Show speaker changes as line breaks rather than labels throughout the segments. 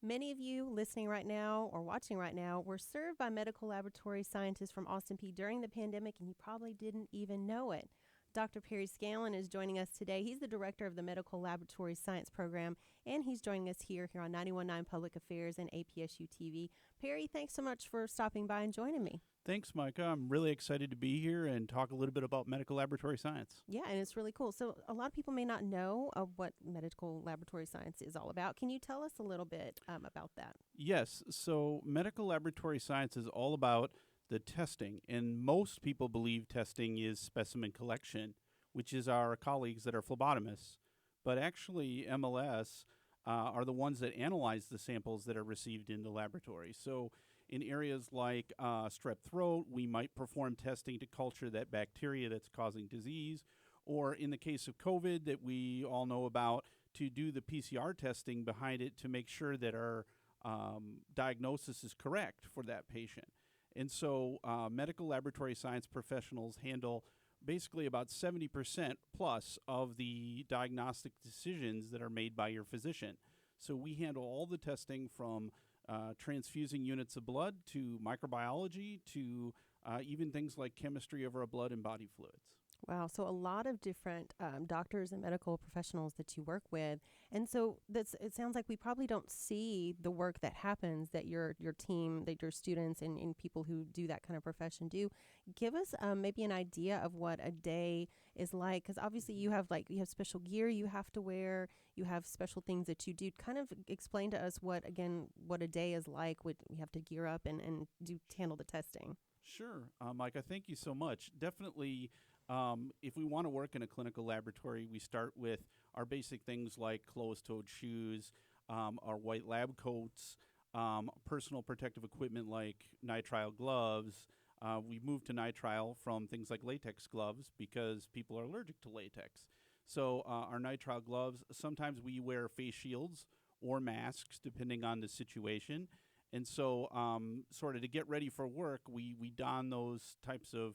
Many of you listening right now or watching right now were served by medical laboratory scientists from Austin P during the pandemic, and you probably didn't even know it. Dr. Perry Scanlan is joining us today. He's the director of the Medical Laboratory Science Program, and he's joining us here on 91.9 Public Affairs and APSU TV. Perry, thanks so much for stopping by and joining me.
Thanks, Micah. I'm really excited to be here and talk a little bit about medical laboratory science.
Yeah, and it's really cool. So a lot of people may not know what medical laboratory science is all about. Can you tell us a little bit about that?
Yes, so medical laboratory science is all about the testing, and most people believe testing is specimen collection, which is our colleagues that are phlebotomists. But actually, MLS are the ones that analyze the samples that are received in the laboratory. So in areas like strep throat, we might perform testing to culture that bacteria that's causing disease, or in the case of COVID that we all know about, to do the PCR testing behind it to make sure that our diagnosis is correct for that patient. And so medical laboratory science professionals handle basically about 70% plus of the diagnostic decisions that are made by your physician. So we handle all the testing from transfusing units of blood to microbiology to even things like chemistry of our blood and body fluids.
Wow. So a lot of different doctors and medical professionals that you work with. And so it sounds like we probably don't see the work that happens that your team, that your students and people who do that kind of profession do. Give us maybe an idea of what a day is like. Because obviously you have special gear you have to wear. You have special things that you do. Kind of explain to us what a day is like when you have to gear up and handle the testing.
Sure. Micah, thank you so much. Definitely. If we want to work in a clinical laboratory, we start with our basic things like closed-toed shoes, our white lab coats, personal protective equipment like nitrile gloves. We moved to nitrile from things like latex gloves because people are allergic to latex. So our nitrile gloves, sometimes we wear face shields or masks depending on the situation. And so sort of to get ready for work, we don those types of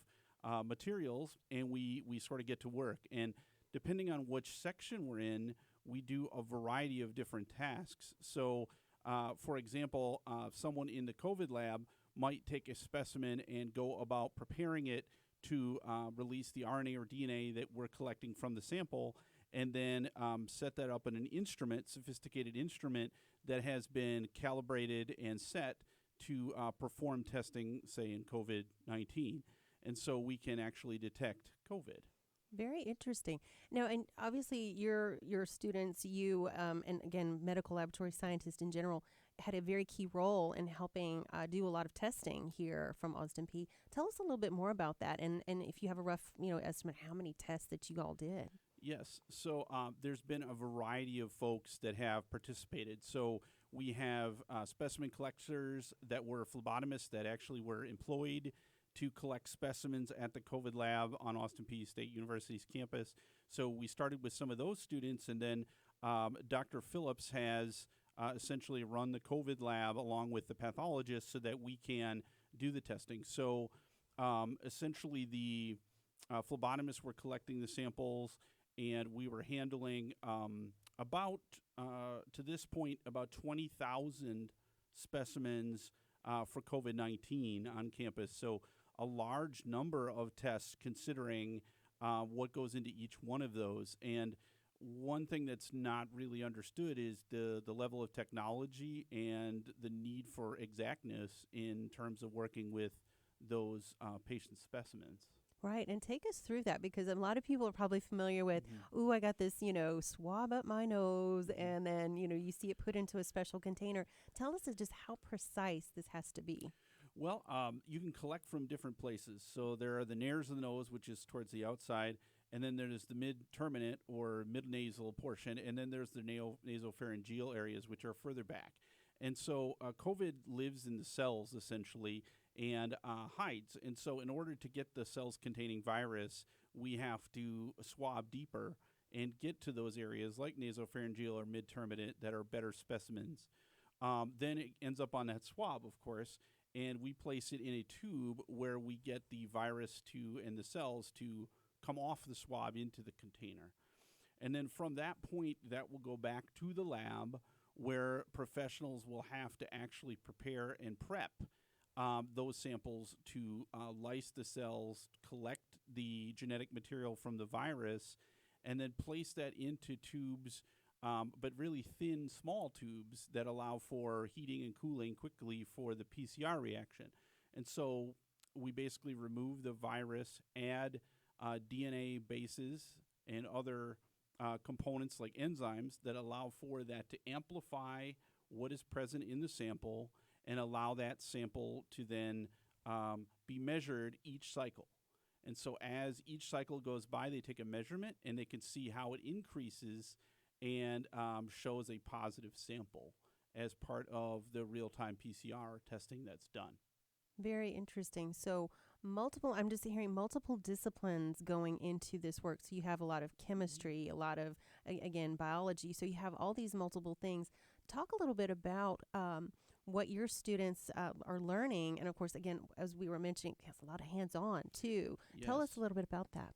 materials, and we sort of get to work. And depending on which section we're in, we do a variety of different tasks. So, for example, someone in the COVID lab might take a specimen and go about preparing it to release the RNA or DNA that we're collecting from the sample, and then set that up in an instrument, sophisticated instrument that has been calibrated and set to perform testing, say, in COVID-19. And so we can actually detect COVID.
Very interesting. Now, and obviously your students, you, and again, medical laboratory scientists in general, had a very key role in helping do a lot of testing here from Austin P. Tell us a little bit more about that, and if you have a rough, estimate how many tests that you all did.
Yes. So there's been a variety of folks that have participated. So we have specimen collectors that were phlebotomists that actually were employed to collect specimens at the COVID lab on Austin Peay State University's campus. So we started with some of those students, and then Dr. Phillips has essentially run the COVID lab along with the pathologist so that we can do the testing. So essentially the phlebotomists were collecting the samples, and we were handling about, to this point, about 20,000 specimens for COVID-19 on campus. So a large number of tests considering what goes into each one of those. And one thing that's not really understood is the level of technology and the need for exactness in terms of working with those patient specimens.
Right, and take us through that, because a lot of people are probably familiar with, ooh, I got this, swab up my nose, and then, you see it put into a special container. Tell us just how precise this has to be.
Well, you can collect from different places. So there are the nares of the nose, which is towards the outside, and then there's the mid-terminate or mid-nasal portion, and then there's the nasopharyngeal areas, which are further back. And so COVID lives in the cells, essentially, and hides. And so in order to get the cells containing virus, we have to swab deeper and get to those areas like nasopharyngeal or mid-terminate that are better specimens. Then it ends up on that swab, of course, and we place it in a tube where we get the virus and the cells to come off the swab into the container. And then from that point, that will go back to the lab where professionals will have to actually prepare and prep those samples to lyse the cells, collect the genetic material from the virus, and then place that into tubes, but really thin, small tubes that allow for heating and cooling quickly for the PCR reaction. And so we basically remove the virus, add DNA bases and other components like enzymes that allow for that to amplify what is present in the sample and allow that sample to then be measured each cycle. And so as each cycle goes by, they take a measurement and they can see how it increases and shows a positive sample as part of the real-time PCR testing that's done.
Very interesting. So I'm just hearing multiple disciplines going into this work. So you have a lot of chemistry, a lot of, again, biology. So you have all these multiple things. Talk a little bit about what your students are learning. And of course, again, as we were mentioning, it has a lot of hands-on too.
Yes.
Tell us a little bit about that.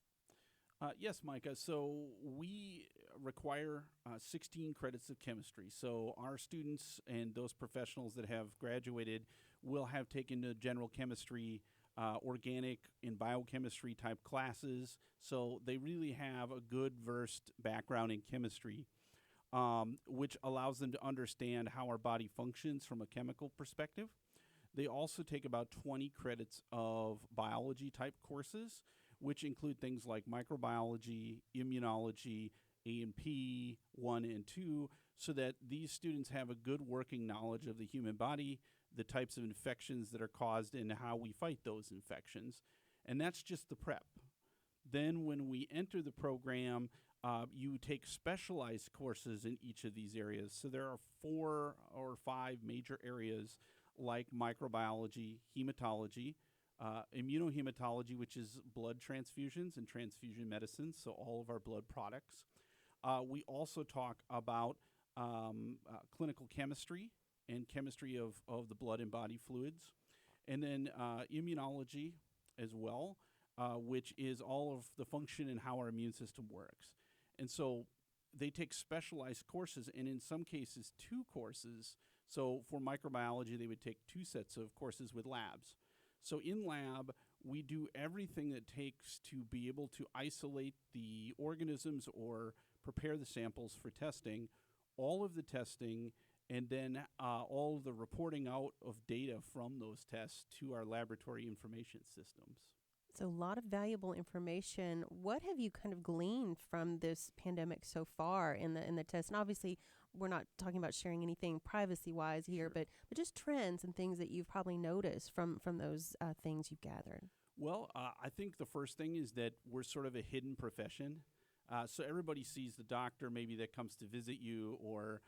Yes, Micah. So we require 16 credits of chemistry. So our students and those professionals that have graduated will have taken the general chemistry, organic and biochemistry type classes. So they really have a good versed background in chemistry, which allows them to understand how our body functions from a chemical perspective. They also take about 20 credits of biology type courses, which include things like microbiology, immunology, A&P 1 and 2, so that these students have a good working knowledge of the human body, the types of infections that are caused, and how we fight those infections. And that's just the prep. Then when we enter the program, you take specialized courses in each of these areas. So there are 4 or 5 major areas like microbiology, hematology, immunohematology, which is blood transfusions and transfusion medicine, so all of our blood products. We also talk about clinical chemistry and chemistry of the blood and body fluids, and then immunology as well, which is all of the function and how our immune system works. And so they take specialized courses, and in some cases 2 courses. So for microbiology, they would take 2 sets of courses with labs. So in lab, we do everything that takes to be able to isolate the organisms or prepare the samples for testing, all of the testing, and then all of the reporting out of data from those tests to our laboratory information systems.
So a lot of valuable information. What have you kind of gleaned from this pandemic so far in the test? And obviously, we're not talking about sharing anything privacy-wise here,
Sure.
but just trends and things that you've probably noticed from those things you've gathered.
Well, I think the first thing is that we're sort of a hidden profession. So everybody sees the doctor maybe that comes to visit you, or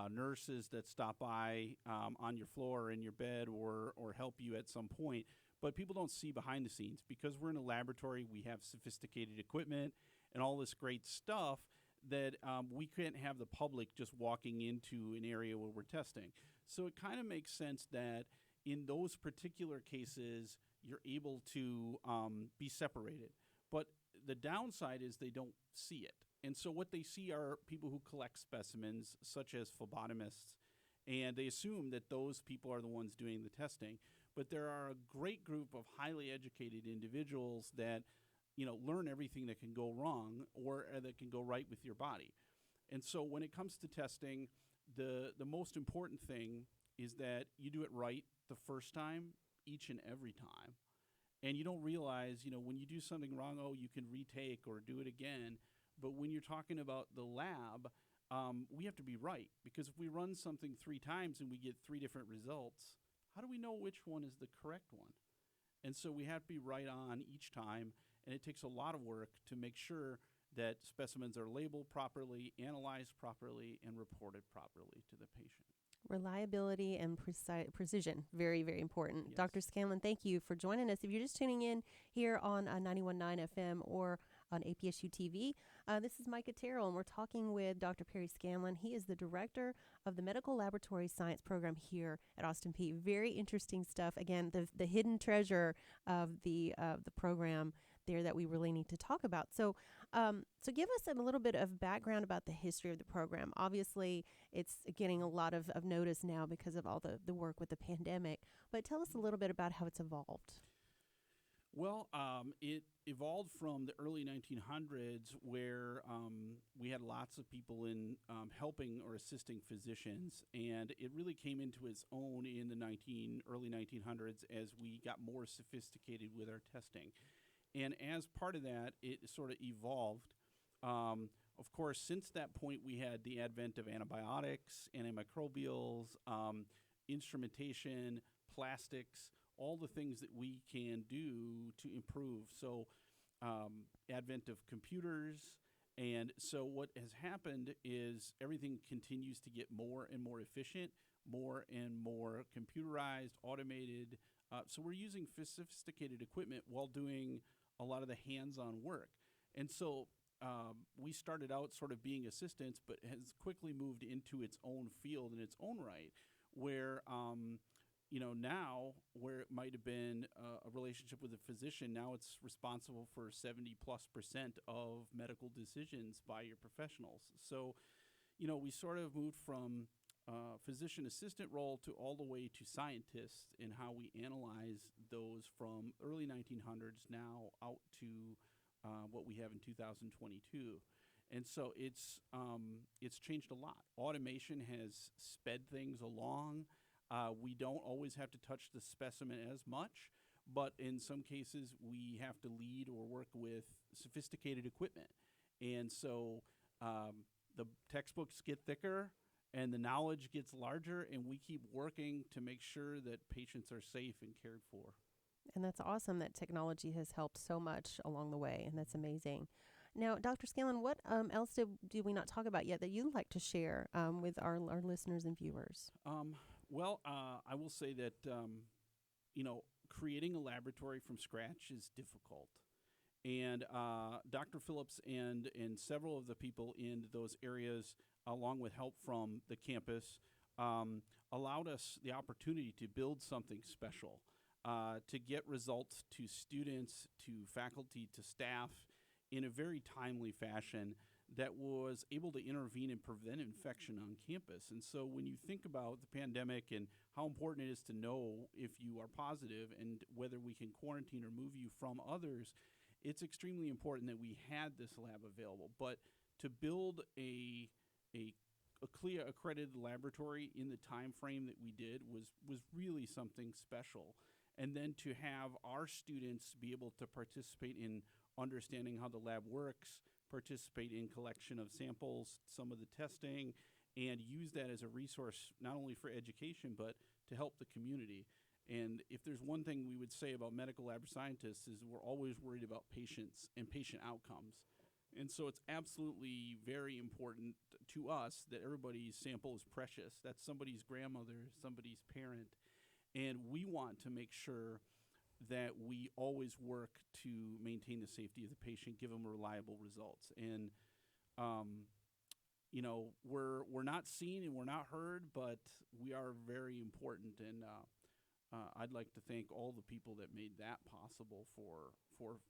nurses that stop by on your floor or in your bed or help you at some point. But people don't see behind the scenes. Because we're in a laboratory, we have sophisticated equipment and all this great stuff that we can't have the public just walking into an area where we're testing. So it kind of makes sense that in those particular cases, you're able to be separated. But the downside is they don't see it. And so what they see are people who collect specimens, such as phlebotomists, and they assume that those people are the ones doing the testing. But there are a great group of highly educated individuals that learn everything that can go wrong or that can go right with your body. And so when it comes to testing, the most important thing is that you do it right the first time, each and every time. And you don't realize, when you do something wrong, you can retake or do it again. But when you're talking about the lab, we have to be right. Because if we run something 3 times and we get 3 different results, how do we know which one is the correct one? And so we have to be right on each time. And it takes a lot of work to make sure that specimens are labeled properly, analyzed properly, and reported properly to the patient.
Reliability and precision, very, very important.
Yes.
Dr. Scanlan, thank you for joining us. If you're just tuning in here on 91.9 FM or on APSU TV, this is Micah Terrell, and we're talking with Dr. Perry Scanlan. He is the director of the Medical Laboratory Science Program here at Austin Peay. Very interesting stuff. Again, the hidden treasure of the program there that we really need to talk about. So give us a little bit of background about the history of the program. Obviously, it's getting a lot of notice now because of all the work with the pandemic, but tell us a little bit about how it's evolved.
Well, it evolved from the early 1900s where we had lots of people in helping or assisting physicians, and it really came into its own in the early 1900s as we got more sophisticated with our testing. And as part of that, it sort of evolved. Of course, since that point, we had the advent of antibiotics, antimicrobials, instrumentation, plastics, all the things that we can do to improve. So, advent of computers. And so what has happened is everything continues to get more and more efficient, more and more computerized, automated. So we're using sophisticated equipment while doing a lot of the hands-on work. And so we started out sort of being assistants, but has quickly moved into its own field in its own right, where now where it might have been a relationship with a physician, now it's responsible for 70+% of medical decisions by your professionals. So, we sort of moved from physician assistant role to all the way to scientists in how we analyze those from early 1900s now out to what we have in 2022. And so it's changed a lot. Automation has sped things along. We don't always have to touch the specimen as much, but in some cases we have to lead or work with sophisticated equipment. And so the textbooks get thicker and the knowledge gets larger, and we keep working to make sure that patients are safe and cared for.
And that's awesome that technology has helped so much along the way, and that's amazing. Now, Dr. Scanlan, what else do we not talk about yet that you'd like to share with our listeners and viewers?
Well, I will say that, creating a laboratory from scratch is difficult. And Dr. Phillips and several of the people in those areas, along with help from the campus, allowed us the opportunity to build something special, to get results to students, to faculty, to staff in a very timely fashion that was able to intervene and prevent infection on campus. And so when you think about the pandemic and how important it is to know if you are positive and whether we can quarantine or move you from others, it's extremely important that we had this lab available. But to build a CLIA accredited laboratory in the time frame that we did was really something special. And then to have our students be able to participate in understanding how the lab works, participate in collection of samples, some of the testing, and use that as a resource not only for education but to help the community. And if there's one thing we would say about medical lab scientists is we're always worried about patients and patient outcomes. And so it's absolutely very important to us that everybody's sample is precious. That's somebody's grandmother, somebody's parent. And we want to make sure that we always work to maintain the safety of the patient, give them reliable results. And, we're not seen and we're not heard, but we are very important. And I'd like to thank all the people that made that possible for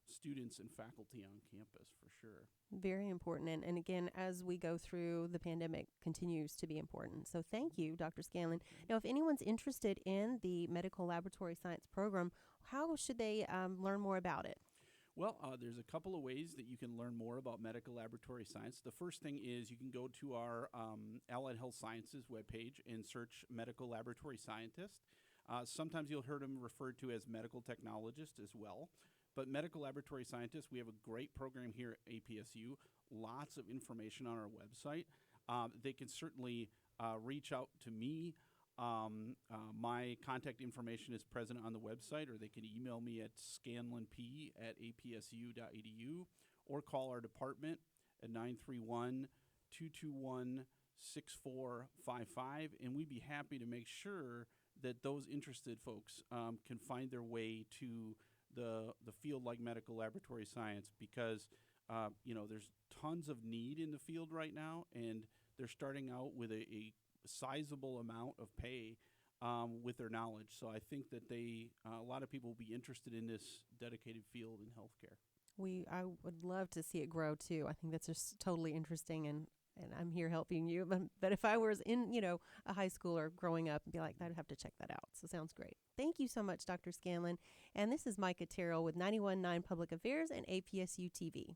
students and faculty on campus, for sure.
Very important. And again, as we go through, the pandemic continues to be important. So thank you, Dr. Scanlan. Now, if anyone's interested in the medical laboratory science program, how should they learn more about it?
Well, there's a couple of ways that you can learn more about medical laboratory science. The first thing is you can go to our Allied Health Sciences webpage and search medical laboratory scientist. Sometimes you'll hear them referred to as medical technologist as well. But medical laboratory scientists, we have a great program here at APSU, lots of information on our website. They can certainly reach out to me. My contact information is present on the website, or they can email me at scanlanp@apsu.edu or call our department at 931-221-6455, and we'd be happy to make sure that those interested folks can find their way to the field like medical laboratory science, because there's tons of need in the field right now, and they're starting out with a sizable amount of pay with their knowledge. So I think that a lot of people will be interested in this dedicated field in healthcare.
I would love to see it grow too. I think that's just totally interesting, and I'm here helping you. But if I was in, a high school or growing up and be like, I'd have to check that out. So sounds great. Thank you so much, Dr. Scanlan. And this is Micah Terrell with 91.9 Public Affairs and APSU TV.